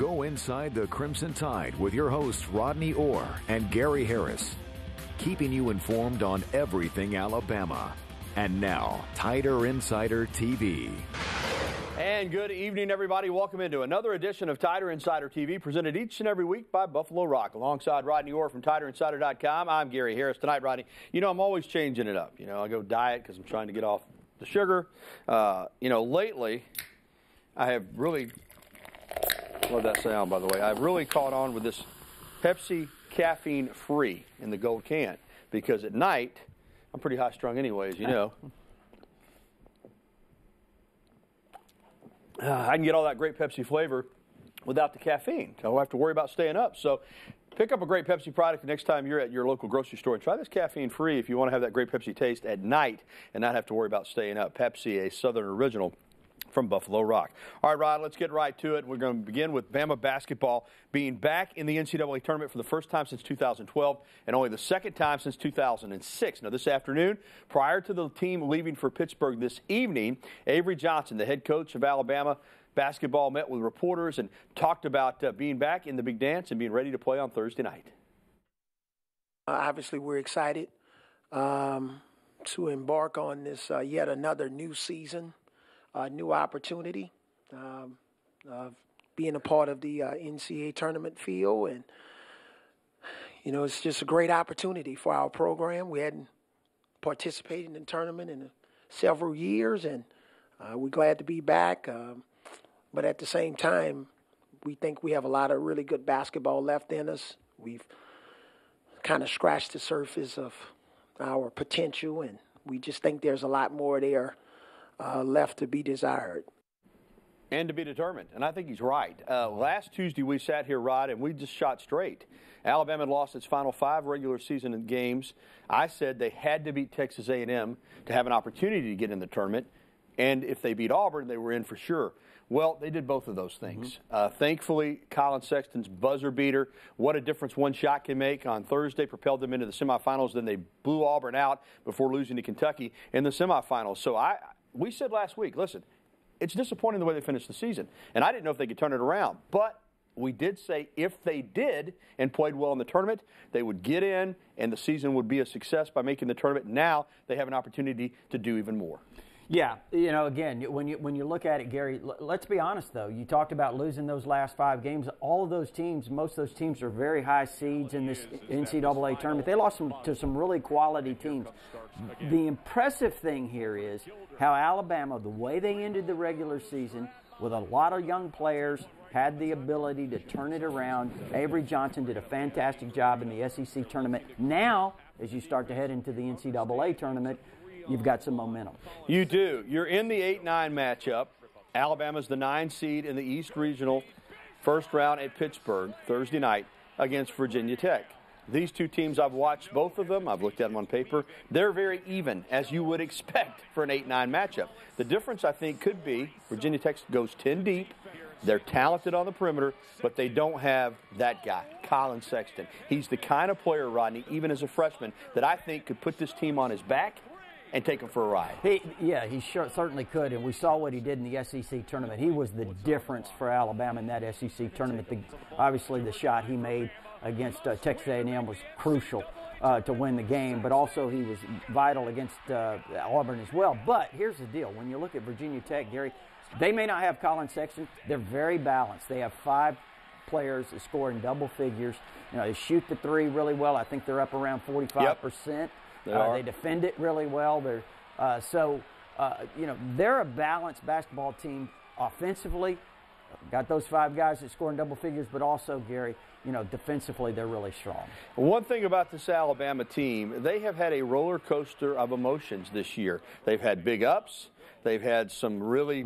Go inside the Crimson Tide with your hosts Rodney Orr and Gary Harris, keeping you informed on everything Alabama. And now, Tider Insider TV. And good evening, everybody. Welcome into another edition of Tider Insider TV, presented each and every week by Buffalo Rock. Alongside Rodney Orr from TiderInsider.com, I'm Gary Harris. Tonight, Rodney, I'm always changing it up. I go diet because I'm trying to get off the sugar. Lately, I have really, love that sound, by the way, I've really caught on with this Pepsi caffeine-free in the gold can, because at night, I'm pretty high-strung anyways, I can get all that great Pepsi flavor without the caffeine. I don't have to worry about staying up. So pick up a great Pepsi product next time you're at your local grocery store and try this caffeine-free if you want to have that great Pepsi taste at night and not have to worry about staying up. Pepsi, a Southern original from Buffalo Rock. All right, Rod, let's get right to it. We're going to begin with Bama basketball being back in the NCAA tournament for the first time since 2012 and only the second time since 2006. Now, this afternoon, prior to the team leaving for Pittsburgh this evening, Avery Johnson, the head coach of Alabama basketball, met with reporters and talked about being back in the big dance and being ready to play on Thursday night. Obviously, we're excited to embark on this yet another new season. New opportunity, being a part of the NCAA tournament field. And, it's just a great opportunity for our program. We hadn't participated in the tournament in several years, and we're glad to be back. But at the same time, we think we have a lot of really good basketball left in us. We've kind of scratched the surface of our potential, and we just think there's a lot more there left to be desired. And to be determined. And I think he's right. Last Tuesday we sat here, Rod, and we just shot straight. Alabama had lost its final 5 regular season games. I said they had to beat Texas A&M to have an opportunity to get in the tournament. And if they beat Auburn, they were in for sure. Well, they did both of those things. Thankfully, Colin Sexton's buzzer beater, what a difference one shot can make on Thursday, propelled them into the semifinals. Then they blew Auburn out before losing to Kentucky in the semifinals. So we said last week, listen, it's disappointing the way they finished the season. And I didn't know if they could turn it around. But we did say if they did and played well in the tournament, they would get in and the season would be a success by making the tournament. Now they have an opportunity to do even more. Yeah, again, when you look at it, Gary, let's be honest, though. You talked about losing those last 5 games. All of those teams, most of those teams are very high seeds in this NCAA tournament. They lost to some really quality teams. The impressive thing here is how Alabama, the way they ended the regular season with a lot of young players, had the ability to turn it around. Avery Johnson did a fantastic job in the SEC tournament. Now, as you start to head into the NCAA tournament, you've got some momentum. You do. You're in the 8-9 matchup. Alabama's the 9 seed in the East Regional, first round at Pittsburgh Thursday night against Virginia Tech. These two teams, I've watched both of them. I've looked at them on paper. They're very even, as you would expect for an 8-9 matchup. The difference, I think, could be Virginia Tech goes 10 deep. They're talented on the perimeter, but they don't have that guy, Colin Sexton. He's the kind of player, Rodney, even as a freshman, that I think could put this team on his back and take him for a ride. He certainly could, and we saw what he did in the SEC tournament. He was the difference for Alabama in that SEC tournament. Obviously, the shot he made against Texas A&M was crucial to win the game, but also he was vital against Auburn as well. But here's the deal. When you look at Virginia Tech, Gary, they may not have Colin Sexton. They're very balanced. They have 5 players that score in double figures. They shoot the 3 really well. I think they're up around 45%. Yep. They defend it really well. They're a balanced basketball team offensively. Got those 5 guys that score in double figures, but also, Gary, defensively they're really strong. One thing about this Alabama team, they have had a roller coaster of emotions this year. They've had big ups. They've had some really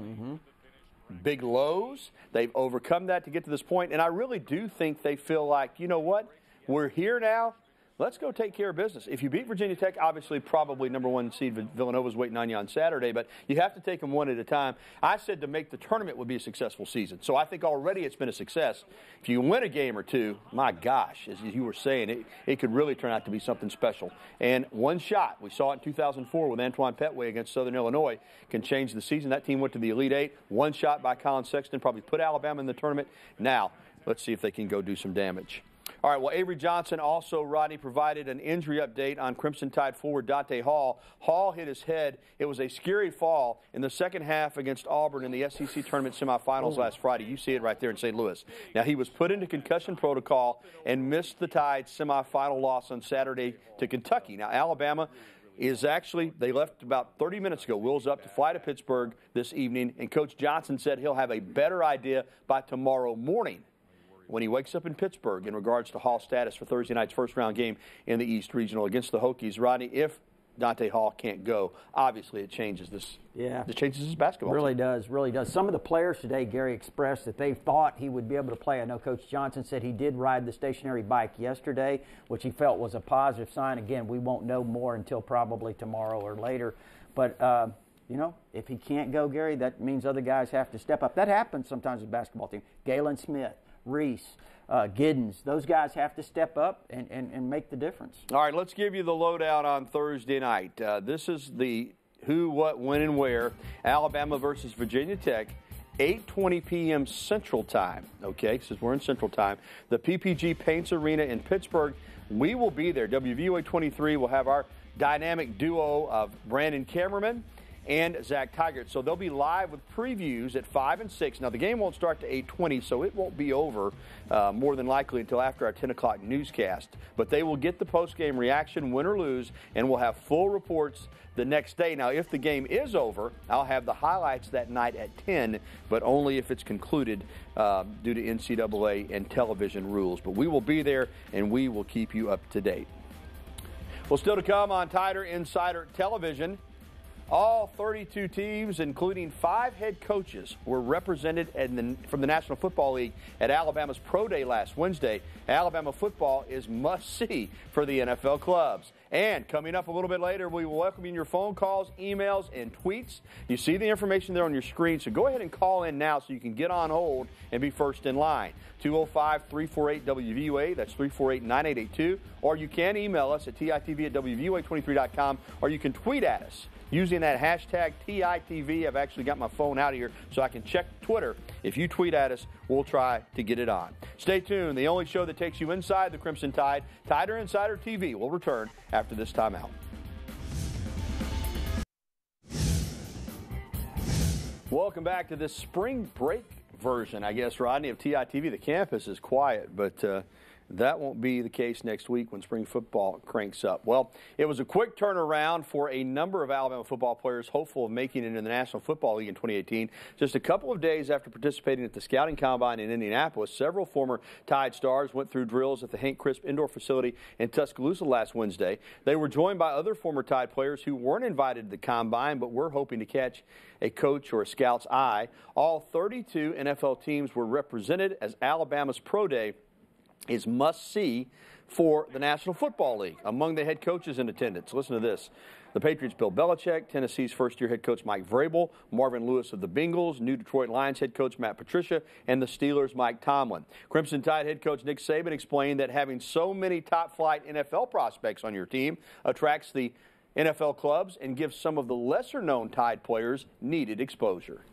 big lows. They've overcome that to get to this point, and I really do think they feel like, you know what, we're here now. let's go take care of business. If you beat Virginia Tech, obviously probably number 1 seed Villanova's waiting on you on Saturday, but you have to take them one at a time. I said to make the tournament would be a successful season, so I think already it's been a success. If you win a game or two, my gosh, as you were saying, it could really turn out to be something special. And one shot, we saw it in 2004 with Antoine Petway against Southern Illinois, can change the season. That team went to the Elite Eight. One shot by Colin Sexton probably put Alabama in the tournament. Now, let's see if they can go do some damage. All right, well, Avery Johnson also, Rodney, provided an injury update on Crimson Tide forward Dante Hall. Hall hit his head. It was a scary fall in the second half against Auburn in the SEC tournament semifinals last Friday. You see it right there in St. Louis. Now, he was put into concussion protocol and missed the Tide semifinal loss on Saturday to Kentucky. Now, Alabama is actually, they left about 30 minutes ago, wheels up to fly to Pittsburgh this evening, and Coach Johnson said he'll have a better idea by tomorrow morning when he wakes up in Pittsburgh in regards to Hall's status for Thursday night's first-round game in the East Regional against the Hokies. Rodney, if Dante Hall can't go, obviously it changes this. Yeah. It changes his basketball really team. Does, really does. Some of the players today, Gary, expressed that they thought he would be able to play. I know Coach Johnson said he did ride the stationary bike yesterday, which he felt was a positive sign. Again, we won't know more until probably tomorrow or later. But, if he can't go, Gary, that means other guys have to step up. That happens sometimes with basketball team. Galen Smith, Reese, Giddens, those guys have to step up and make the difference. All right, let's give you the lowdown on Thursday night. This is the who, what, when, and where. Alabama versus Virginia Tech, 8:20 p.m. Central Time. Okay, since we're in Central Time. The PPG Paints Arena in Pittsburgh. We will be there. WVOA 23 will have our dynamic duo of Brandon Cameraman and Zach Tigert. So they'll be live with previews at 5 and 6. Now, the game won't start to 8:20, so it won't be over more than likely until after our 10 o'clock newscast. But they will get the post-game reaction, win or lose, and we'll have full reports the next day. Now, if the game is over, I'll have the highlights that night at 10, but only if it's concluded due to NCAA and television rules. But we will be there, and we will keep you up to date. Well, still to come on Tider Insider Television. All 32 teams, including 5 head coaches, were represented from the National Football League at Alabama's Pro Day last Wednesday. Alabama football is must-see for the NFL clubs. And coming up a little bit later, we will welcome your phone calls, emails, and tweets. You see the information there on your screen, so go ahead and call in now so you can get on hold and be first in line. 205-348-WVUA, that's 348-9882. Or you can email us at TITV@WVUA23.com, or you can tweet at us using that hashtag TITV. I've actually got my phone out of here so I can check Twitter. If you tweet at us, we'll try to get it on. Stay tuned. The only show that takes you inside the Crimson Tide, Tider Insider TV, will return after this timeout. Welcome back to this spring break version, I guess, Rodney, of TITV. The campus is quiet, but that won't be the case next week when spring football cranks up. Well, it was a quick turnaround for a number of Alabama football players hopeful of making it in the National Football League in 2018. Just a couple of days after participating at the Scouting Combine in Indianapolis, several former Tide stars went through drills at the Hank Crisp Indoor Facility in Tuscaloosa last Wednesday. They were joined by other former Tide players who weren't invited to the Combine but were hoping to catch a coach or a scout's eye. All 32 NFL teams were represented as Alabama's Pro Day is must-see for the National Football League. Among the head coaches in attendance, listen to this. The Patriots' Bill Belichick, Tennessee's first-year head coach Mike Vrabel, Marvin Lewis of the Bengals, new Detroit Lions head coach Matt Patricia, and the Steelers' Mike Tomlin. Crimson Tide head coach Nick Saban explained that having so many top-flight NFL prospects on your team attracts the NFL clubs and gives some of the lesser-known Tide players needed exposure.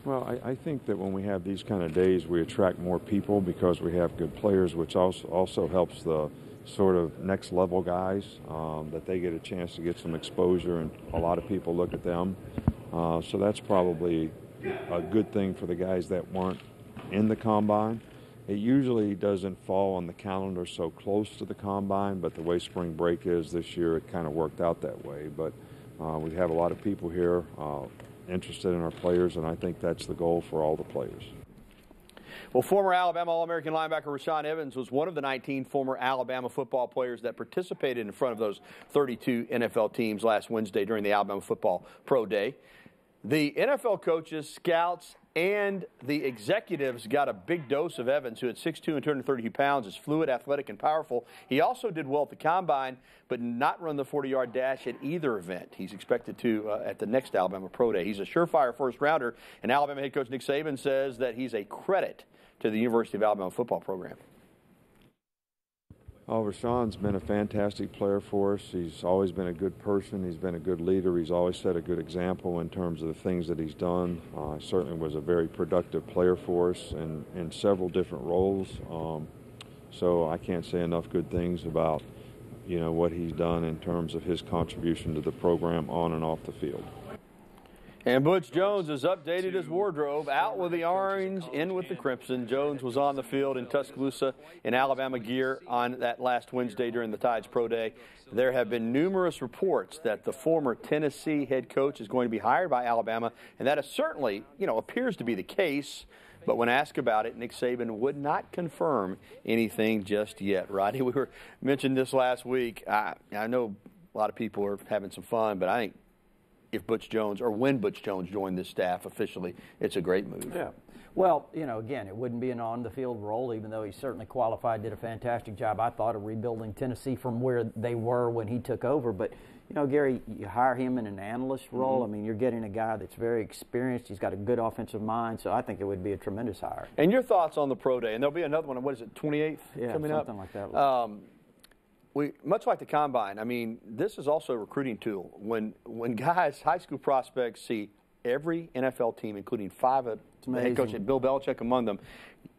Well, I think that when we have these kind of days, we attract more people because we have good players, which also helps the sort of next level guys, that they get a chance to get some exposure, and a lot of people look at them. So that's probably a good thing for the guys that weren't in the Combine. It usually doesn't fall on the calendar so close to the Combine, but the way spring break is this year, it kind of worked out that way. But we have a lot of people here interested in our players, and I think that's the goal for all the players. Well, former Alabama All-American linebacker Rashaan Evans was one of the 19 former Alabama football players that participated in front of those 32 NFL teams last Wednesday during the Alabama Football Pro Day. The NFL coaches, scouts, And the executives got a big dose of Evans, who at 6'2" and 232 pounds is fluid, athletic, and powerful. He also did well at the Combine, but not run the 40-yard dash at either event. He's expected to at the next Alabama Pro Day. He's a surefire first-rounder, and Alabama head coach Nick Saban says that he's a credit to the University of Alabama football program. Oh, Rashawn's been a fantastic player for us. He's always been a good person. He's been a good leader. He's always set a good example in terms of the things that he's done. Certainly was a very productive player for us in several different roles. So I can't say enough good things about, what he's done in terms of his contribution to the program on and off the field. And Butch Jones has updated his wardrobe. Out with the orange, in with the crimson. Jones was on the field in Tuscaloosa in Alabama gear on that last Wednesday during the Tides Pro Day. There have been numerous reports that the former Tennessee head coach is going to be hired by Alabama, and that is certainly, appears to be the case. But when asked about it, Nick Saban would not confirm anything just yet. Rodney, we mentioned this last week. I know a lot of people are having some fun, but I think if Butch Jones, or when Butch Jones joined this staff officially, it's a great move. Yeah. Well, again, it wouldn't be an on-the-field role, even though he certainly qualified, did a fantastic job, I thought, of rebuilding Tennessee from where they were when he took over. But, Gary, you hire him in an analyst role. Mm-hmm. I mean, you're getting a guy that's very experienced. He's got a good offensive mind, so I think it would be a tremendous hire. And your thoughts on the Pro Day? And there'll be another one, 28th coming up? Something like that. Much like the Combine, I mean, this is also a recruiting tool. When guys, high school prospects, see every NFL team, including 5 of the head coach and Bill Belichick among them,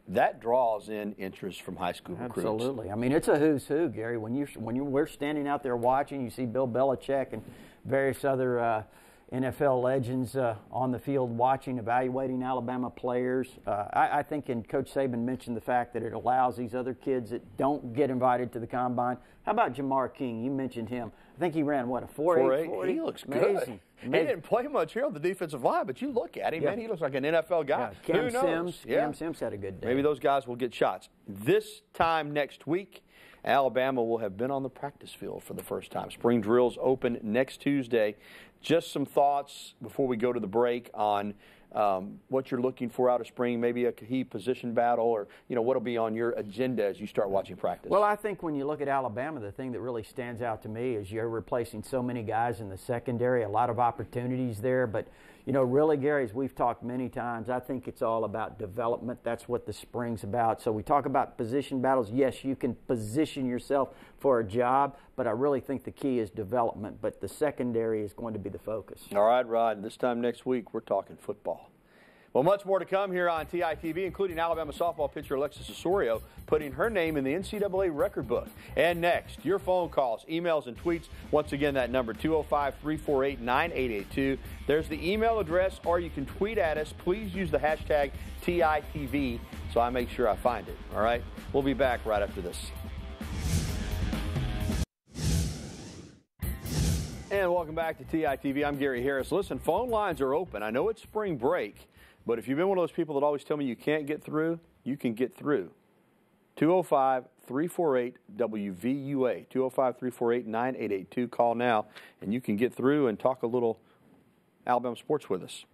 that draws in interest from high school recruits. Absolutely. I mean, it's a who's who, Gary. We're standing out there watching, you see Bill Belichick and various other NFL legends on the field watching, evaluating Alabama players. I think, and Coach Saban mentioned the fact that it allows these other kids that don't get invited to the Combine. How about Jamar King? You mentioned him. I think he ran, a 4.8? He looks Amazing. good. He didn't play much here on the defensive line, but you look at him, man, he looks like an NFL guy. Yeah. Who knows? Cam Sims had a good day. Maybe those guys will get shots. This time next week, Alabama will have been on the practice field for the first time. Spring drills open next Tuesday. Just some thoughts before we go to the break on what you're looking for out of spring, maybe a key position battle, or what'll be on your agenda as you start watching practice. Well, I think when you look at Alabama, the thing that really stands out to me is you're replacing so many guys in the secondary, a lot of opportunities there. But, really, Gary, as we've talked many times, I think it's all about development. That's what the spring's about. So we talk about position battles. Yes, you can position yourself for a job, but I really think the key is development. But the secondary is going to be the focus. All right, Rod, this time next week, we're talking football. Well, much more to come here on TITV, including Alabama softball pitcher Alexis Osorio putting her name in the NCAA record book. And next, your phone calls, emails, and tweets. Once again, that number, 205-348-9882. There's the email address, or you can tweet at us. Please use the hashtag TITV so I make sure I find it. All right? We'll be back right after this. And welcome back to TITV. I'm Gary Harris. Listen, phone lines are open. I know it's spring break, but if you've been one of those people that always tell me you can't get through, you can get through. 205-348-WVUA, 205-348-9882. Call now, and you can get through and talk a little Alabama sports with us.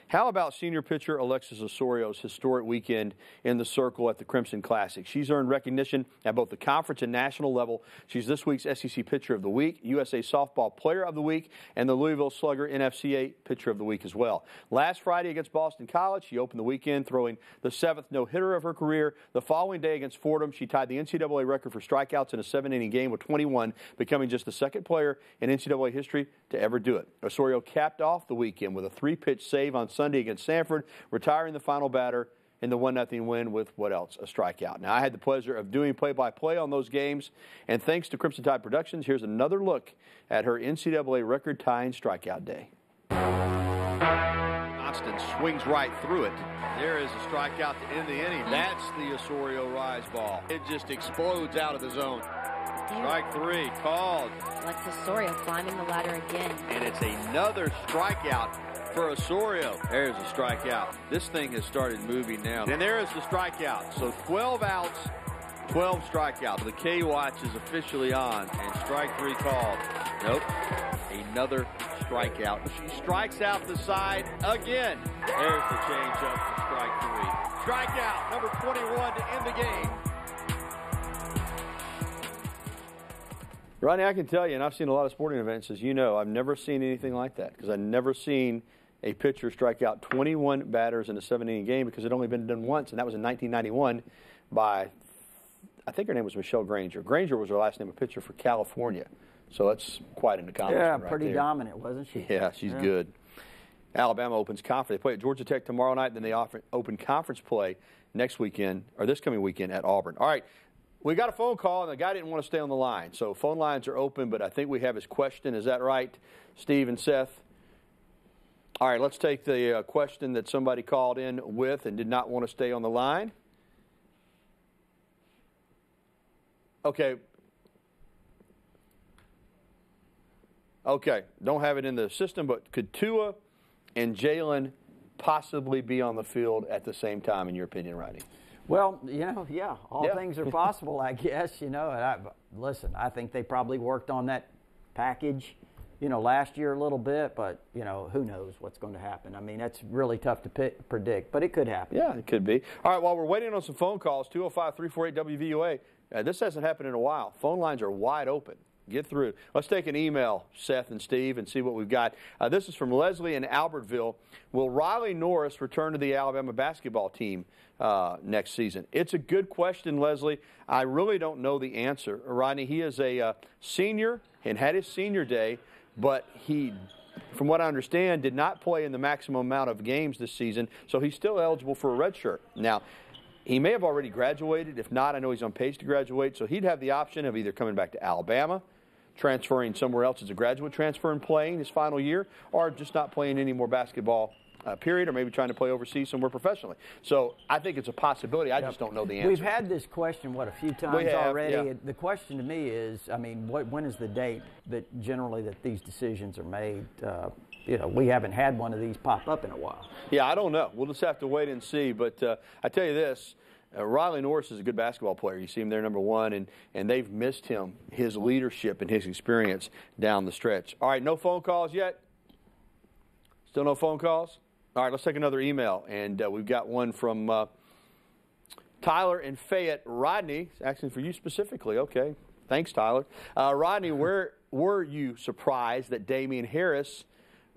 How about senior pitcher Alexis Osorio's historic weekend in the circle at the Crimson Classic? She's earned recognition at both the conference and national level. She's this week's SEC Pitcher of the Week, USA Softball Player of the Week, and the Louisville Slugger NFCA Pitcher of the Week as well. Last Friday against Boston College, she opened the weekend throwing the 7th no-hitter of her career. The following day against Fordham, she tied the NCAA record for strikeouts in a 7-inning game with 21, becoming just the second player in NCAA history to ever do it. Osorio capped off the weekend with a 3-pitch save on Sunday against Sanford, retiring the final batter in the 1-0 win with what else? A strikeout. Now, I had the pleasure of doing play-by-play on those games, and thanks to Crimson Tide Productions, here's another look at her NCAA record-tying strikeout day. Johnston swings right through it. There is a strikeout to end the inning. That's the Osorio rise ball. It just explodes out of the zone. Strike 3 called. Alexis Osorio climbing the ladder again. And it's another strikeout for Osorio. There's a strikeout. This thing has started moving now. And there is the strikeout. So 12 outs, 12 strikeouts. The K-Watch is officially on, and strike 3 called. Nope. Another strikeout. She strikes out the side again. There's the change-up for strike 3. Strikeout, number 21 to end the game. Rodney, I can tell you, and I've seen a lot of sporting events, as you know, I've never seen anything like that because I've never seen a pitcher strike out 21 batters in a 7-inning game because it had only been done once, and that was in 1991 by, I think her name was Michelle Granger. Granger was her last name, a pitcher for California. So that's quite an accomplishment. Yeah, pretty dominant, wasn't she? Yeah, she's good. Alabama opens conference. They play at Georgia Tech tomorrow night, then they open conference play next weekend, or this coming weekend at Auburn. All right. We got a phone call, and the guy didn't want to stay on the line. So phone lines are open, but I think we have his question. Is that right, Steve and Seth? All right, let's take the question that somebody called in with and did not want to stay on the line. Okay. Okay, don't have it in the system, but could Tua and Jalen possibly be on the field at the same time, in your opinion, Rodney? Well, all things are possible, I guess, And listen, I think they probably worked on that package, last year a little bit, but, who knows what's going to happen. I mean, that's really tough to predict, but it could happen. Yeah, it could be. All right, while we're waiting on some phone calls, 205-348-WVUA. This hasn't happened in a while. Phone lines are wide open. Get through. Let's take an email, Seth and Steve, and see what we've got. This is from Leslie in Albertville. Will Riley Norris return to the Alabama basketball team next season? It's a good question, Leslie. I really don't know the answer. Rodney, he is a senior and had his senior day, but he, from what I understand, did not play in the maximum amount of games this season, so he's still eligible for a red shirt. Now, he may have already graduated. If not, I know he's on pace to graduate, so he'd have the option of either coming back to Alabama, transferring somewhere else as a graduate transfer and playing his final year, or just not playing any more basketball, period, or maybe trying to play overseas somewhere professionally. So I think it's a possibility. I just don't know the answer. We've had this question, a few times already. Yeah. The question to me is, when is the date that generally that these decisions are made? We haven't had one of these pop up in a while. Yeah, I don't know. We'll just have to wait and see. But I tell you this, Riley Norris is a good basketball player. You see him there, number one, and they've missed him, his leadership and his experience down the stretch. All right, no phone calls yet? Still no phone calls? All right, let's take another email. And we've got one from Tyler in Fayette. Rodney, asking for you specifically. Okay, thanks, Tyler. Rodney, were you surprised that Damian Harris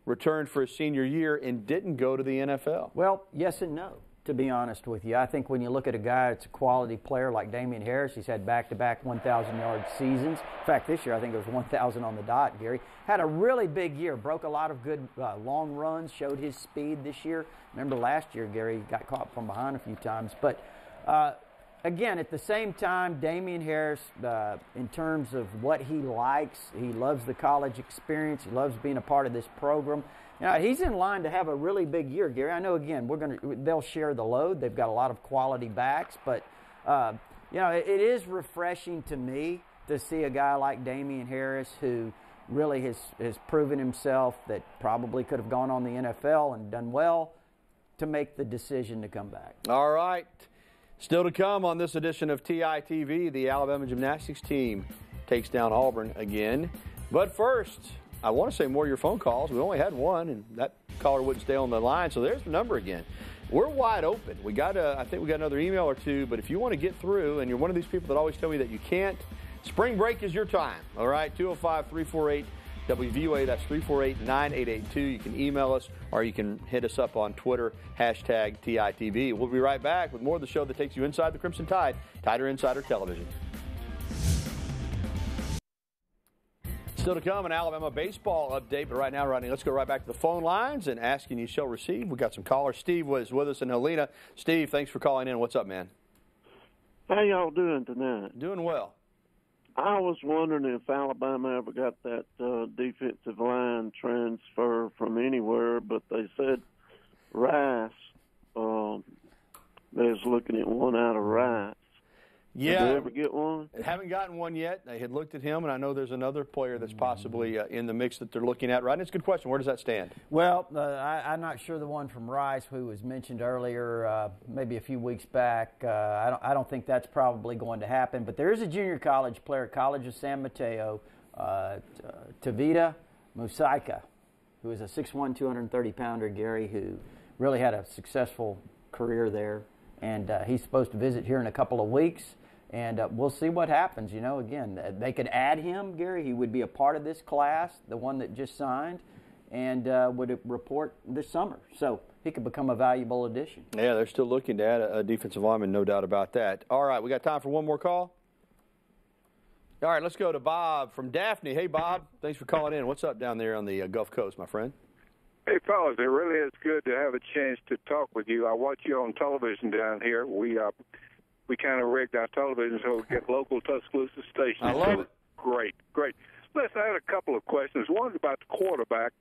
returned for his senior year and didn't go to the NFL? Well, yes and no, to be honest with you. I think when you look at a guy that's a quality player like Damian Harris, he's had back-to-back 1,000-yard seasons. In fact, this year I think it was 1,000 on the dot, Gary. Had a really big year, broke a lot of good long runs, showed his speed this year. Remember last year, Gary got caught from behind a few times. But, again, at the same time, Damian Harris, in terms of what he likes, he loves the college experience. He loves being a part of this program. He's in line to have a really big year, Gary. I know, again, they'll share the load. They've got a lot of quality backs. But, it is refreshing to me to see a guy like Damian Harris who really has proven himself that probably could have gone on the NFL and done well to make the decision to come back. All right. Still to come on this edition of TITV, the Alabama gymnastics team takes down Auburn again. But first, I want to say more of your phone calls. We only had one, and that caller wouldn't stay on the line, so there's the number again. We're wide open. I think we got another email or two, but if you want to get through, and you're one of these people that always tell me that you can't, spring break is your time, all right? 205-348-WVUA, that's 348-9882. You can email us, or you can hit us up on Twitter, #TITV. We'll be right back with more of the show that takes you inside the Crimson Tide, Tider Insider Television. Still to come, an Alabama baseball update, but right now, Rodney, let's go right back to the phone lines and asking you shall receive. We got some callers. Steve was with us in Helena. Steve, thanks for calling in. What's up, man? How y'all doing tonight? Doing well. I was wondering if Alabama ever got that defensive line transfer from anywhere, but they said Rice, they was looking at one out of Rice. Yeah. Did they ever get one? Haven't gotten one yet. They had looked at him, and I know there's another player that's possibly in the mix that they're looking at. Right? It's a good question. Where does that stand? Well, I'm not sure the one from Rice, who was mentioned earlier, maybe a few weeks back. I don't think that's probably going to happen. But there is a junior college player, College of San Mateo, Tavita Musaika, who is a 6'1", 230-pounder, Gary, who really had a successful career there. And he's supposed to visit here in a couple of weeks. And we'll see what happens. You know, again, they could add him, Gary. He would be a part of this class, the one that just signed, and would report this summer. So he could become a valuable addition. Yeah, they're still looking to add a defensive lineman, no doubt about that. All right, we got time for one more call? All right, let's go to Bob from Daphne. Hey, Bob, thanks for calling in. What's up down there on the Gulf Coast, my friend? Hey, fellas, it really is good to have a chance to talk with you. I watch you on television down here. We kind of rigged our television so we get local Tuscaloosa stations. I love it. Great. Listen, I had a couple of questions. One's about the quarterbacks.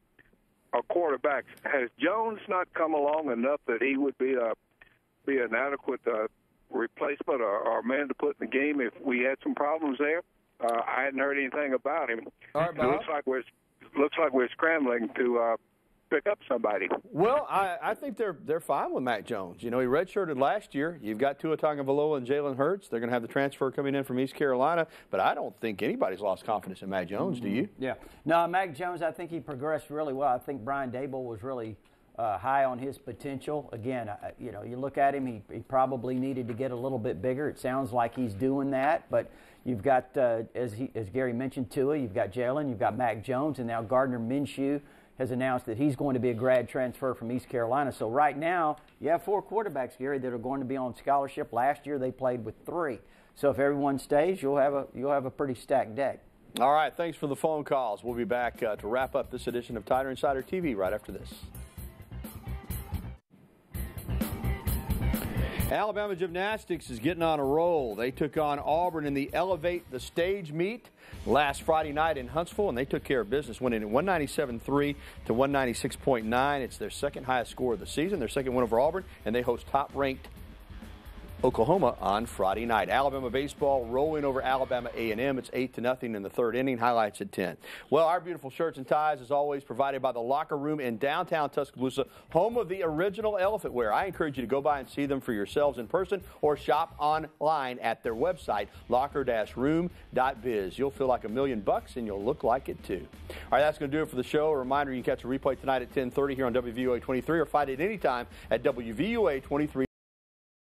Has Jones not come along enough that he would be an adequate replacement or man to put in the game if we had some problems there? I hadn't heard anything about him. All right, Bob. It looks like we're scrambling to pick up somebody. Well, I think they're fine with Mac Jones. You know, he redshirted last year. You've got Tua Tagovailoa and Jalen Hurts. They're going to have the transfer coming in from East Carolina. But I don't think anybody's lost confidence in Mac Jones. Do you? Yeah. No, Mac Jones, I think he progressed really well. I think Brian Dable was really high on his potential. Again, you know, you look at him, he probably needed to get a little bit bigger. It sounds like he's doing that. But you've got, as Gary mentioned, Tua, you've got Jalen, you've got Mac Jones, and now Gardner Minshew has announced that he's going to be a grad transfer from East Carolina. So right now, you have 4 quarterbacks, Gary, that are going to be on scholarship. Last year they played with 3. So if everyone stays, you'll have a pretty stacked deck. All right, thanks for the phone calls. We'll be back to wrap up this edition of Tider Insider TV right after this. Alabama Gymnastics is getting on a roll. They took on Auburn in the Elevate the Stage meet last Friday night in Huntsville, and they took care of business, winning at 197.3 to 196.9. It's their second highest score of the season, their second win over Auburn, and they host top-ranked Oklahoma on Friday night. Alabama baseball rolling over Alabama A&M. It's 8-0 in the third inning. Highlights at 10. Well, our beautiful shirts and ties, as always, provided by the Locker Room in downtown Tuscaloosa, home of the original elephant wear. I encourage you to go by and see them for yourselves in person or shop online at their website, locker-room.biz. You'll feel like $1 million and you'll look like it too. All right, that's going to do it for the show. A reminder, you can catch a replay tonight at 10:30 here on WVUA 23 or find it anytime at WVUA 23.